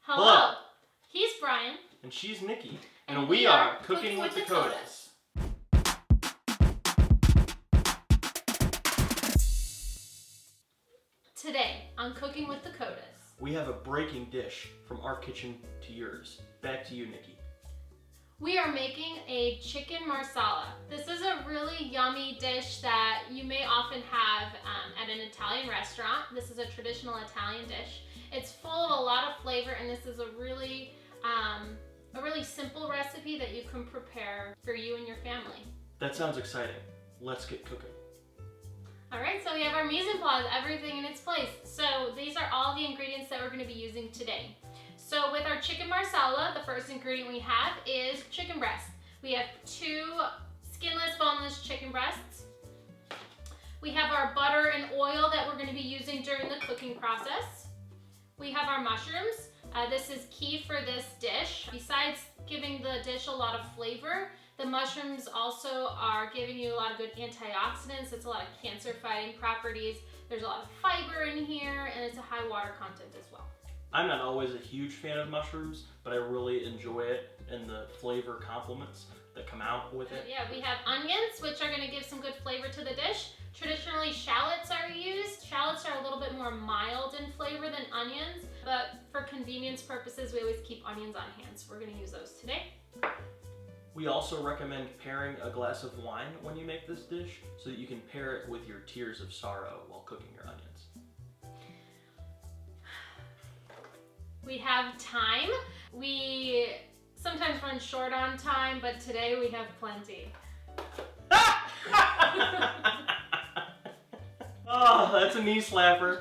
Hello. He's Brian. And she's Nikki. And we are Cooking with Dakotas. Today on Cooking with Dakotas, we have a breaking dish from our kitchen to yours. Back to you, Nikki. we are making a chicken marsala. This is a really yummy dish that you may often have at an Italian restaurant. This is a traditional Italian dish. It's full of a lot of flavor, and this is a really simple recipe that you can prepare for you and your family. That sounds exciting. Let's get cooking. All right, so we have our mise en place, everything in its place. So these are all the ingredients that we're going to be using today. So with our chicken marsala, the first ingredient we have is chicken breast. We have 2 skinless, boneless chicken breasts. We have our butter and oil that we're going to be using during the cooking process. We have our mushrooms. This is key for this dish. Besides giving the dish a lot of flavor, the mushrooms also are giving you a lot of good antioxidants. It's a lot of cancer-fighting properties. There's a lot of fiber in here, and it's a high water content as well. I'm not always a huge fan of mushrooms, but I really enjoy it and the flavor complements that come out with it. Yeah, we have onions, which are going to give some good flavor to the dish. Traditionally, shallots are used. Shallots are a little bit more mild in flavor than onions, but for convenience purposes, we always keep onions on hand, so we're going to use those today. We also recommend pairing a glass of wine when you make this dish so that you can pair it with your tears of sorrow while cooking your onions. We have thyme. We sometimes run short on thyme, but today we have plenty. Oh, that's a knee slapper.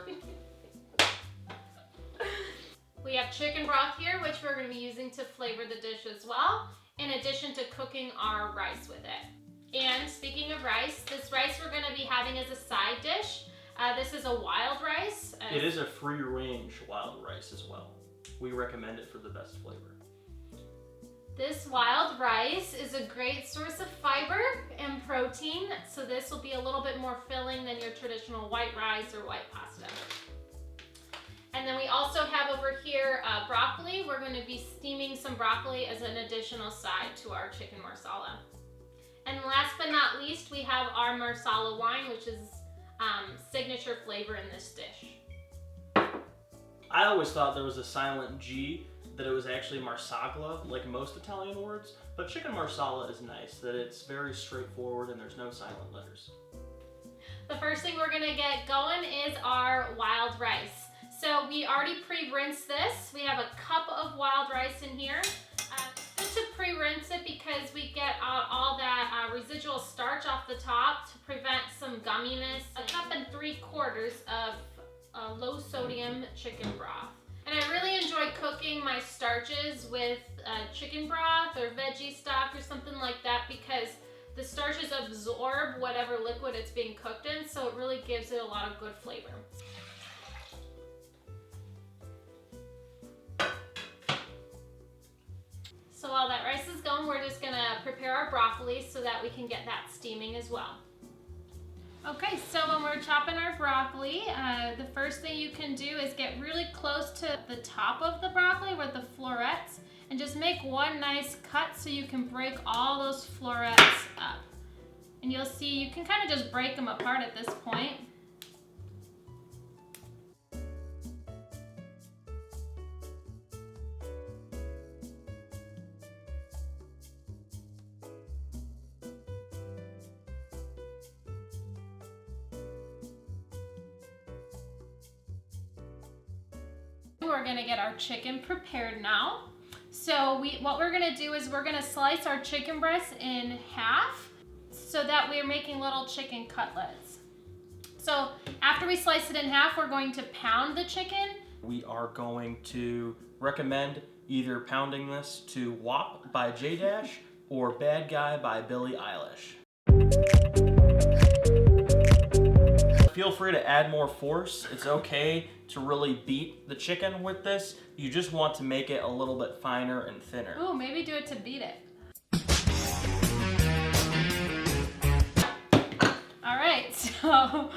We have chicken broth here, which we're going to be using to flavor the dish as well, in addition to cooking our rice with it. And speaking of rice, this rice we're going to be having as a side dish. This is a wild rice. It is a free-range wild rice as well. We recommend it for the best flavor. This wild rice is a great source of fiber and protein, so this will be a little bit more filling than your traditional white rice or white pasta. And then we also have over here broccoli. We're going to be steaming some broccoli as an additional side to our chicken marsala. And last but not least, we have our Marsala wine, which is signature flavor in this dish. I always thought there was a silent G, that it was actually Marsala, like most Italian words, but chicken marsala is nice, that it's very straightforward and there's no silent letters. The first thing we're gonna get going is our wild rice. So we already pre-rinsed this. We have a cup of wild rice in here. Good to pre-rinse it because we get all that residual starch off the top to prevent some gumminess. A cup and 3/4 of low sodium chicken broth. And I really enjoy cooking my starches with chicken broth or veggie stock or something like that because the starches absorb whatever liquid it's being cooked in, so it really gives it a lot of good flavor. So while that rice is going, we're just gonna prepare our broccoli so that we can get that steaming as well. Okay, so when we're chopping our broccoli, the first thing you can do is get really close to the top of the broccoli with the florets and just make one nice cut so you can break all those florets up. And you'll see you can kind of just break them apart at this point. We're gonna get our chicken prepared now. So what we're gonna do is we're gonna slice our chicken breast in half so that we're making little chicken cutlets. So after we slice it in half, we're going to pound the chicken. We are going to recommend either pounding this to WAP by J-Dash or Bad Guy by Billie Eilish. Feel free to add more force. It's okay to really beat the chicken with this. You just want to make it a little bit finer and thinner. Ooh, maybe do it to beat it. All right, so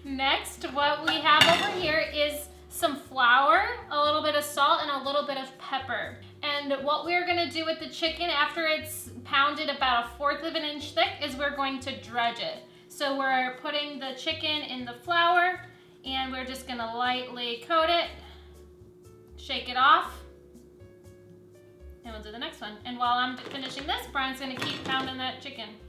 next what we have over here is some flour, a little bit of salt, and a little bit of pepper. And what we're gonna do with the chicken after it's pounded about 1/4 of an inch thick is we're going to dredge it. So we're putting the chicken in the flour and we're just gonna lightly coat it, shake it off, and we'll do the next one. And while I'm finishing this, Brian's gonna keep pounding that chicken.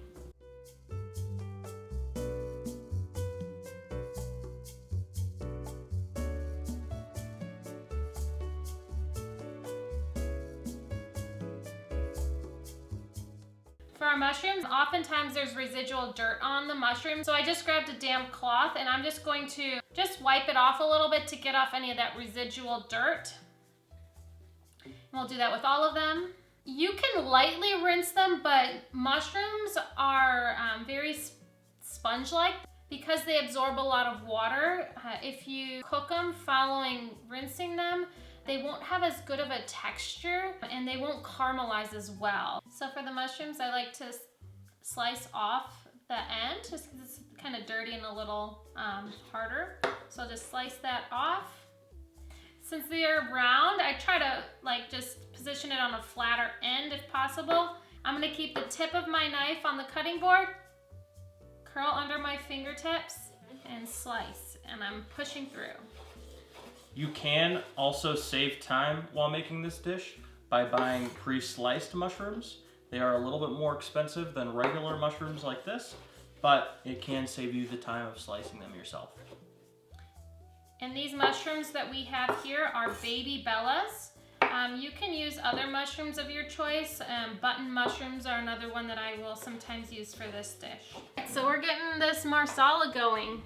For our mushrooms, oftentimes there's residual dirt on the mushroom, so I just grabbed a damp cloth and I'm just going to just wipe it off a little bit to get off any of that residual dirt. And we'll do that with all of them. You can lightly rinse them, but mushrooms are very sponge-like because they absorb a lot of water. If you cook them following rinsing them, they won't have as good of a texture and they won't caramelize as well. So for the mushrooms, I like to slice off the end just because it's kind of dirty and a little harder. So I'll just slice that off. Since they are round, I try to just position it on a flatter end if possible. I'm gonna keep the tip of my knife on the cutting board, curl under my fingertips, and slice, and I'm pushing through. You can also save time while making this dish by buying pre-sliced mushrooms. They are a little bit more expensive than regular mushrooms like this, but it can save you the time of slicing them yourself. And these mushrooms that we have here are baby bellas. You can use other mushrooms of your choice. Button mushrooms are another one that I will sometimes use for this dish. So we're getting this Marsala going.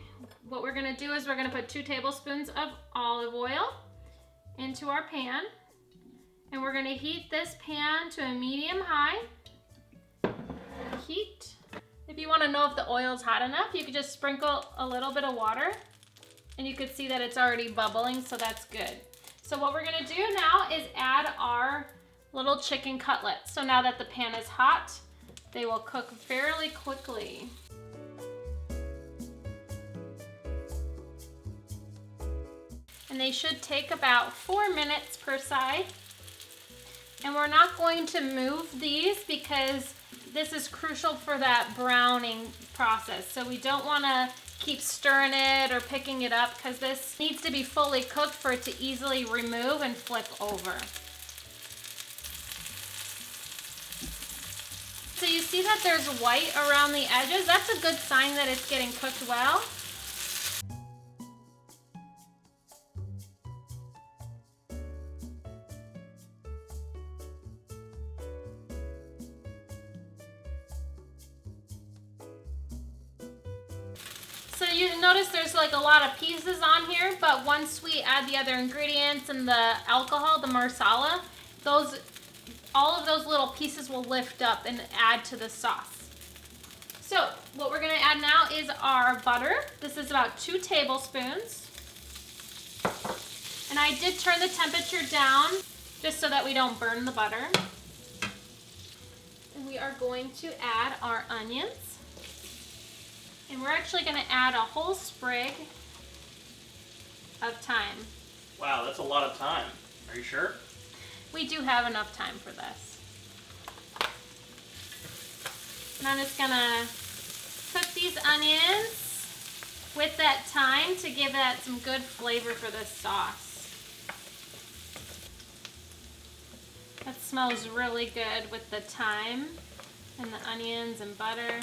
What we're gonna do is we're gonna put 2 tablespoons of olive oil into our pan. And we're gonna heat this pan to a medium-high heat. If you wanna know if the oil's hot enough, you could just sprinkle a little bit of water and you could see that it's already bubbling, so that's good. So what we're gonna do now is add our little chicken cutlets. So now that the pan is hot, they will cook fairly quickly. And they should take about 4 minutes per side. And we're not going to move these because this is crucial for that browning process. So we don't want to keep stirring it or picking it up because this needs to be fully cooked for it to easily remove and flip over. So you see that there's white around the edges? That's a good sign that it's getting cooked well. So you notice there's like a lot of pieces on here, but once we add the other ingredients and the alcohol, the Marsala, all of those little pieces will lift up and add to the sauce. So what we're gonna add now is our butter. This is about 2 tablespoons. And I did turn the temperature down just so that we don't burn the butter. And we are going to add our onions. And we're actually going to add a whole sprig of thyme. Wow, that's a lot of time. Are you sure? We do have enough time for this. And I'm just going to cook these onions with that thyme to give that some good flavor for this sauce. That smells really good with the thyme and the onions and butter.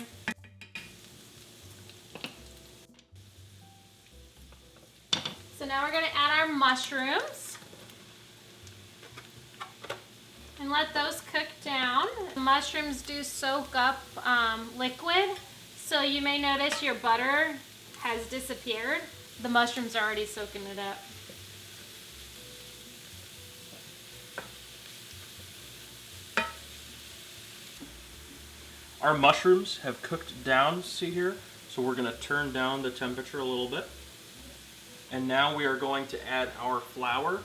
So now we're going to add our mushrooms and let those cook down. The mushrooms do soak up liquid, so you may notice your butter has disappeared. The mushrooms are already soaking it up. Our mushrooms have cooked down, see here? So we're going to turn down the temperature a little bit. And now we are going to add our flour.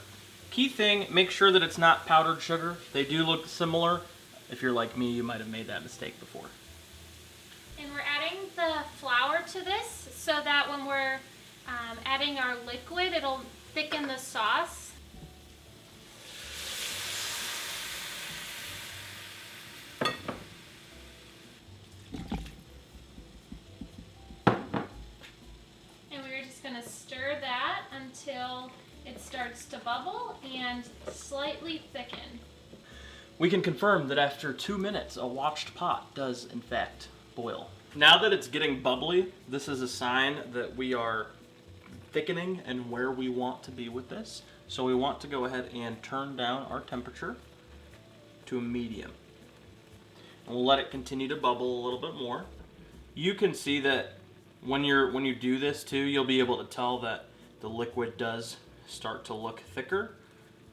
Key thing, make sure that it's not powdered sugar. They do look similar. If you're like me, you might have made that mistake before. And we're adding the flour to this so that when we're adding our liquid, it'll thicken the sauce. just gonna stir that until it starts to bubble and slightly thicken. We can confirm that after 2 minutes, a watched pot does in fact boil. Now that it's getting bubbly, this is a sign that we are thickening and where we want to be with this. So we want to go ahead and turn down our temperature to a medium. And we'll let it continue to bubble a little bit more. You can see that when you do this too, you'll be able to tell that the liquid does start to look thicker,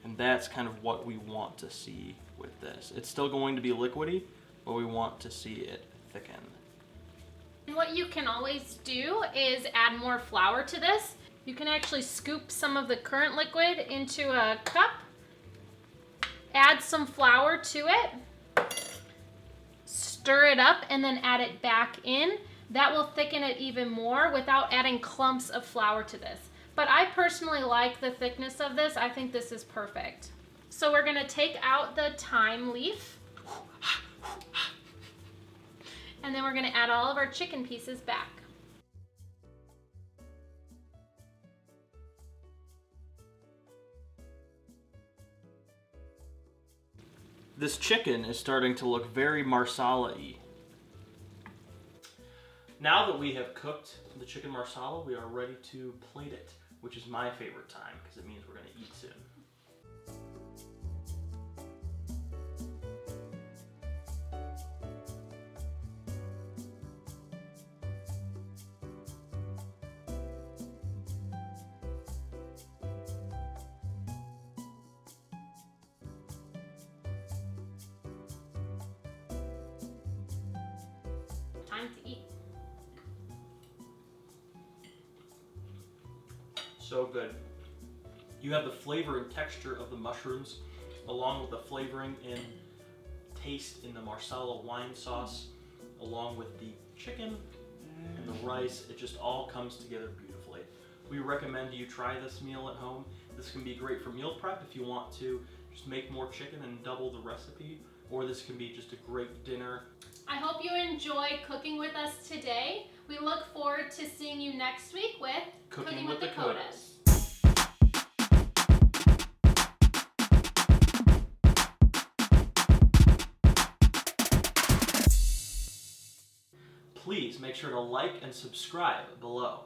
and that's kind of what we want to see with this. It's still going to be liquidy, but we want to see it thicken. And what you can always do is add more flour to this. You can actually scoop some of the current liquid into a cup, add some flour to it, stir it up, and then add it back in. That will thicken it even more without adding clumps of flour to this. But I personally like the thickness of this. I think this is perfect. So we're gonna take out the thyme leaf, and then we're gonna add all of our chicken pieces back. This chicken is starting to look very Marsala-y. Now that we have cooked the chicken Marsala, we are ready to plate it, which is my favorite time because it means we're going to eat soon. Time to eat. So good. You have the flavor and texture of the mushrooms, along with the flavoring and taste in the Marsala wine sauce, along with the chicken and the rice. It just all comes together beautifully. We recommend you try this meal at home. This can be great for meal prep if you want to just make more chicken and double the recipe, or this can be just a great dinner. I hope you enjoyed cooking with us today. We look forward to seeing you next week with Cooking with the Dakotas. Please make sure to like and subscribe below.